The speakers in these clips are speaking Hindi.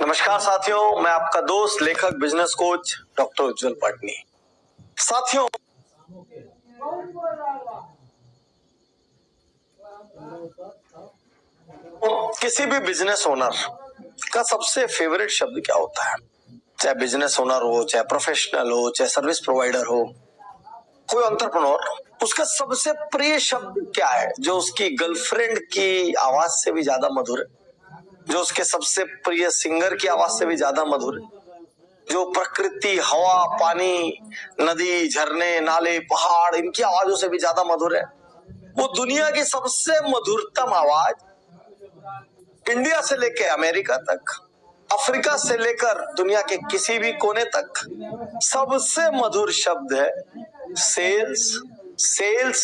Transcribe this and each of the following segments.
नमस्कार साथियों, मैं आपका दोस्त लेखक बिजनेस कोच डॉक्टर उज्जवल पाटनी। साथियों, किसी भी बिजनेस ओनर का सबसे फेवरेट शब्द क्या होता है? चाहे बिजनेस ओनर हो, चाहे प्रोफेशनल हो, चाहे सर्विस प्रोवाइडर हो, कोई एंटरप्रेन्योर, उसका सबसे प्रिय शब्द क्या है जो उसकी गर्लफ्रेंड की आवाज से भी ज्यादा मधुर है, जो उसके सबसे प्रिय सिंगर की आवाज से भी ज्यादा मधुर है, जो प्रकृति, हवा, पानी, नदी, झरने, नाले, पहाड़, इनकी आवाजों से भी ज्यादा मधुर है? वो दुनिया की सबसे मधुरतम आवाज इंडिया से लेकर अमेरिका तक, अफ्रीका से लेकर दुनिया के किसी भी कोने तक सबसे मधुर शब्द है सेल्स, सेल्स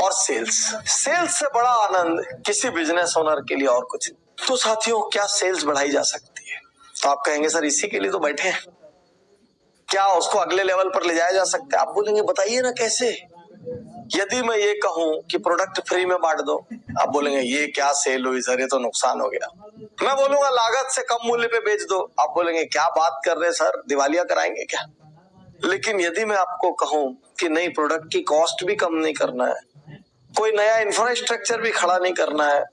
और सेल्स। सेल्स से बड़ा आनंद किसी बिजनेस ओनर के लिए और कुछ नहीं। तो साथियों, क्या सेल्स बढ़ाई जा सकती है? तो आप कहेंगे सर इसी के लिए तो बैठे हैं, क्या उसको अगले लेवल पर ले जाया जा सकता है? आप बोलेंगे बताइए ना कैसे। यदि मैं ये कहूं कि प्रोडक्ट फ्री में बांट दो, आप बोलेंगे ये क्या सेल हुई सर, ये तो नुकसान हो गया। मैं बोलूंगा लागत से कम मूल्य पे बेच दो, आप बोलेंगे क्या बात कर रहे सर, दिवालिया कराएंगे क्या? लेकिन यदि मैं आपको कहूं कि नहीं, प्रोडक्ट की कॉस्ट भी कम नहीं करना है, कोई नया इंफ्रास्ट्रक्चर भी खड़ा नहीं करना है,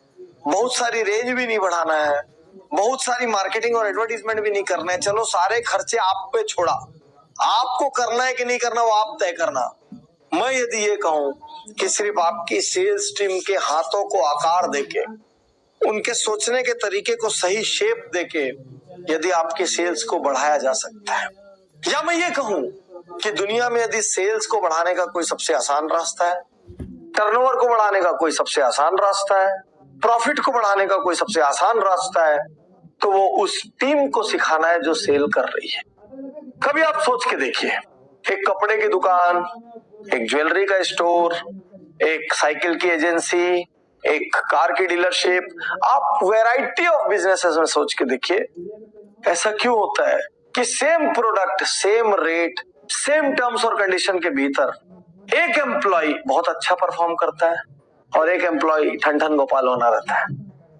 बहुत सारी रेंज भी नहीं बढ़ाना है, बहुत सारी मार्केटिंग और एडवर्टीजमेंट भी नहीं करना है, चलो सारे खर्चे आप पे छोड़ा, आपको करना है कि नहीं करना वो आप तय करना। मैं यदि ये कहूं कि सिर्फ आपकी सेल्स टीम के हाथों को आकार देके, उनके सोचने के तरीके को सही शेप देके यदि आपकी सेल्स को बढ़ाया जा सकता है, या मैं ये कहूं कि दुनिया में यदि सेल्स को बढ़ाने का कोई सबसे आसान रास्ता है, टर्नओवर को बढ़ाने का कोई सबसे आसान रास्ता है, प्रॉफिट को बढ़ाने का कोई सबसे आसान रास्ता है, तो वो उस टीम को सिखाना है जो सेल कर रही है। कभी आप सोच के देखिए, एक कपड़े की दुकान, एक ज्वेलरी का स्टोर, एक साइकिल की एजेंसी, एक कार की डीलरशिप, आप वैरायटी ऑफ बिजनेसेस में सोच के देखिए, ऐसा क्यों होता है कि same product, same rate, same terms और कंडीशन के भीतर एक एम्प्लॉय बहुत अच्छा परफॉर्म करता है और एक एम्प्लॉय ठन ठन गोपाल होना रहता है?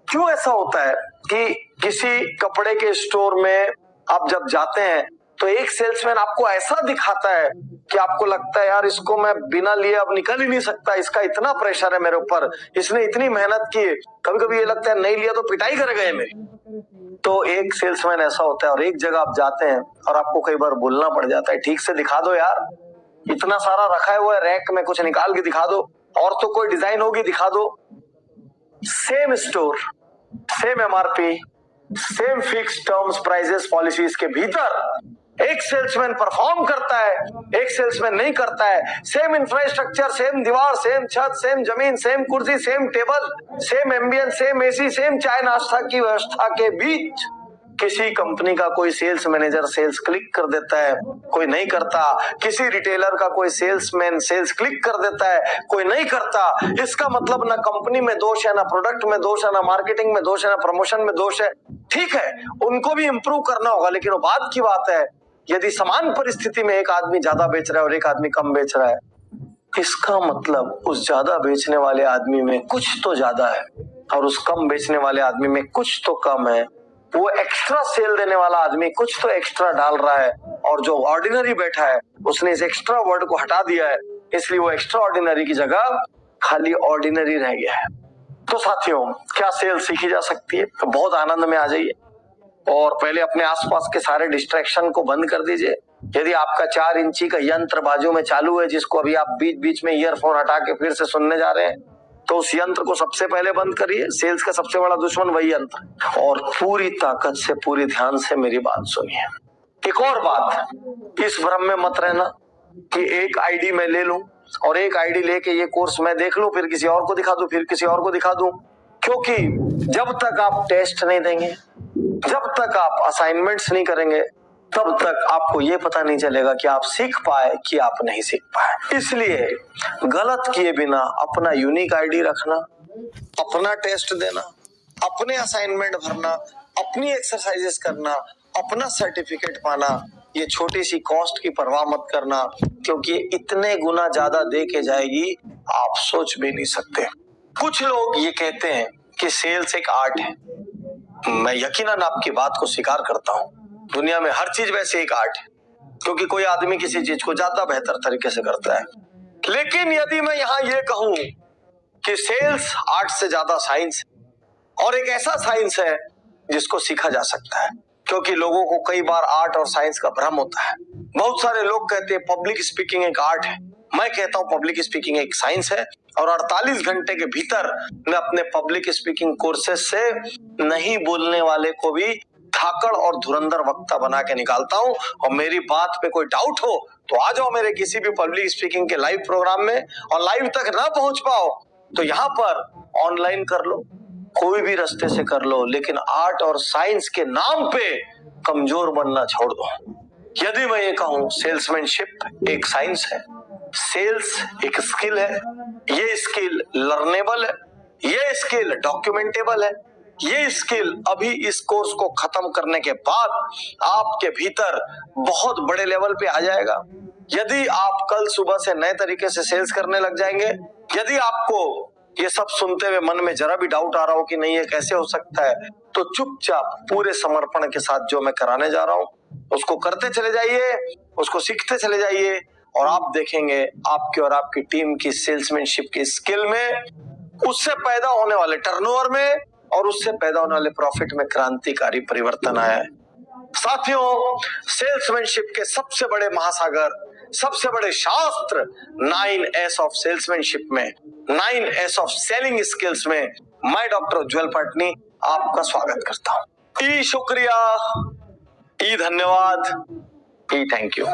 क्यों ऐसा होता है कि किसी कपड़े के स्टोर में आप जब जाते हैं तो एक सेल्समैन आपको ऐसा दिखाता है कि आपको लगता है यार इसको मैं बिना लिए अब निकल ही नहीं सकता, इसका इतना प्रेशर है मेरे ऊपर, इसने इतनी मेहनत की, कभी कभी ये लगता है नहीं लिया तो पिटाई करेगा ये मेरी। तो एक सेल्समैन ऐसा होता है और एक जगह आप जाते हैं और आपको कई बार बोलना पड़ जाता है ठीक से दिखा दो यार, इतना सारा रखा है वो रैक में, कुछ निकाल के दिखा दो, और तो कोई डिजाइन होगी दिखा दो। Same store, same MRP, same fix terms, prices, policies के भीतर एक सेल्समैन परफॉर्म करता है, एक सेल्समैन नहीं करता है। सेम इंफ्रास्ट्रक्चर, सेम दीवार, सेम छत, सेम जमीन, सेम कुर्सी, same table, same ambience, same AC, same चाय नाश्ता की व्यवस्था के बीच किसी कंपनी का कोई सेल्स मैनेजर सेल्स क्लिक कर देता है, कोई नहीं करता। किसी रिटेलर का कोई सेल्समैन सेल्स क्लिक कर देता है, कोई नहीं करता। इसका मतलब ना कंपनी में दोष है, ना प्रोडक्ट में दोष है, ना मार्केटिंग में दोष है, ना प्रमोशन में दोष है। ठीक है, उनको भी इंप्रूव करना होगा, लेकिन वो बात की बात है यदि समान परिस्थिति में एक आदमी ज्यादा बेच रहा है और एक आदमी कम बेच रहा है, इसका मतलब उस ज्यादा बेचने वाले आदमी में कुछ तो ज्यादा है और उस कम बेचने वाले आदमी में कुछ तो कम है। वो एक्स्ट्रा सेल देने वाला आदमी कुछ तो एक्स्ट्रा डाल रहा है और जो ऑर्डिनरी बैठा है उसने इस एक्स्ट्रा वर्ड को हटा दिया है, इसलिए वो एक्स्ट्रा ऑर्डिनरी की जगह खाली ऑर्डिनरी रह गया है। तो साथियों, क्या सेल सीखी जा सकती है? तो बहुत आनंद में आ जाइए और पहले अपने आसपास के सारे डिस्ट्रैक्शन को बंद कर दीजिए। यदि आपका 4 इंची का यंत्र बाजू में चालू है जिसको अभी आप बीच बीच में ईयरफोन हटा के फिर से सुनने जा रहे हैं, तो उस यंत्र को सबसे पहले बंद करिए। सेल्स का सबसे बड़ा दुश्मन वही यंत्र। और पूरी ताकत से, पूरी ध्यान से मेरी बात सुनिए। एक और बात, इस भ्रम में मत रहना कि एक आईडी मैं ले लूं और एक आईडी लेके ये कोर्स मैं देख लूं, फिर किसी और को दिखा दूं, फिर किसी और को दिखा दूं। क्योंकि जब तक आप टेस्ट नहीं देंगे, जब तक आप असाइनमेंट्स नहीं करेंगे, तब तक आपको ये पता नहीं चलेगा कि आप सीख पाए कि आप नहीं सीख पाए। इसलिए गलत किए बिना अपना यूनिक आईडी रखना, अपना टेस्ट देना, अपने असाइनमेंट भरना, अपनी एक्सरसाइजेस करना, अपना सर्टिफिकेट पाना, ये छोटी सी कॉस्ट की परवाह मत करना, क्योंकि इतने गुना ज्यादा दे के जाएगी आप सोच भी नहीं सकते। कुछ लोग ये कहते हैं कि सेल्स एक आर्ट है। मैं यकीनन आपकी बात को स्वीकार करता हूं। दुनिया में हर चीज वैसे एक आर्ट है, क्योंकि कोई आदमी किसी चीज को ज्यादा बेहतर तरीके से करता है। लेकिन यदि मैं यहां ये कहूं कि सेल्स आर्ट से ज्यादा साइंस है, और एक ऐसा साइंस है जिसको सीखा जा सकता है, क्योंकि लोगों को कई बार आर्ट और साइंस का भ्रम होता है। बहुत सारे लोग कहते हैं पब्लिक स्पीकिंग एक आर्ट है। मैं कहता हूं पब्लिक स्पीकिंग एक साइंस है, और 48 घंटे के भीतर मैं अपने पब्लिक स्पीकिंग कोर्सेज से नहीं बोलने वाले को भी धाकड़ और धुरंधर वक्ता बना के निकालता हूं। और मेरी बात पे कोई डाउट हो तो आ जाओ मेरे किसी भी पब्लिक स्पीकिंग के लाइव प्रोग्राम में, और लाइव तक ना पहुंच पाओ तो यहाँ पर ऑनलाइन कर लो, कोई भी रास्ते से कर लो, लेकिन आर्ट और साइंस के नाम पे कमजोर बनना छोड़ दो। यदि मैं ये कहूं सेल्समैनशिप एक साइंस है, सेल्स एक स्किल है, ये स्किल लर्नेबल है, ये स्किल डॉक्यूमेंटेबल है, ये स्किल अभी इस कोर्स को खत्म करने के बाद आपके भीतर बहुत बड़े लेवल पे आ जाएगा। यदि आप कल सुबह से नए तरीके से सेल्स करने लग जाएंगे, यदि आपको ये सब सुनते हुए मन में जरा भी डाउट आ रहा हो कि नहीं ये कैसे हो सकता है, तो चुपचाप पूरे समर्पण के साथ जो मैं कराने जा रहा हूं उसको करते चले जाइए, उसको सीखते चले जाइए, और आप देखेंगे आपके और आपकी टीम की सेल्समैनशिप की स्किल में, उससे पैदा होने वाले टर्नओवर में और उससे पैदा होने वाले प्रॉफिट में क्रांतिकारी परिवर्तन आया है। साथियों, सेल्समैनशिप के सबसे बड़े महासागर, सबसे बड़े शास्त्र 9S ऑफ सेल्समैनशिप में, 9S ऑफ सेलिंग स्किल्स में मैं डॉक्टर उज्जवल पटनी आपका स्वागत करता हूं। ई शुक्रिया, ई धन्यवाद, ई थैंक यू।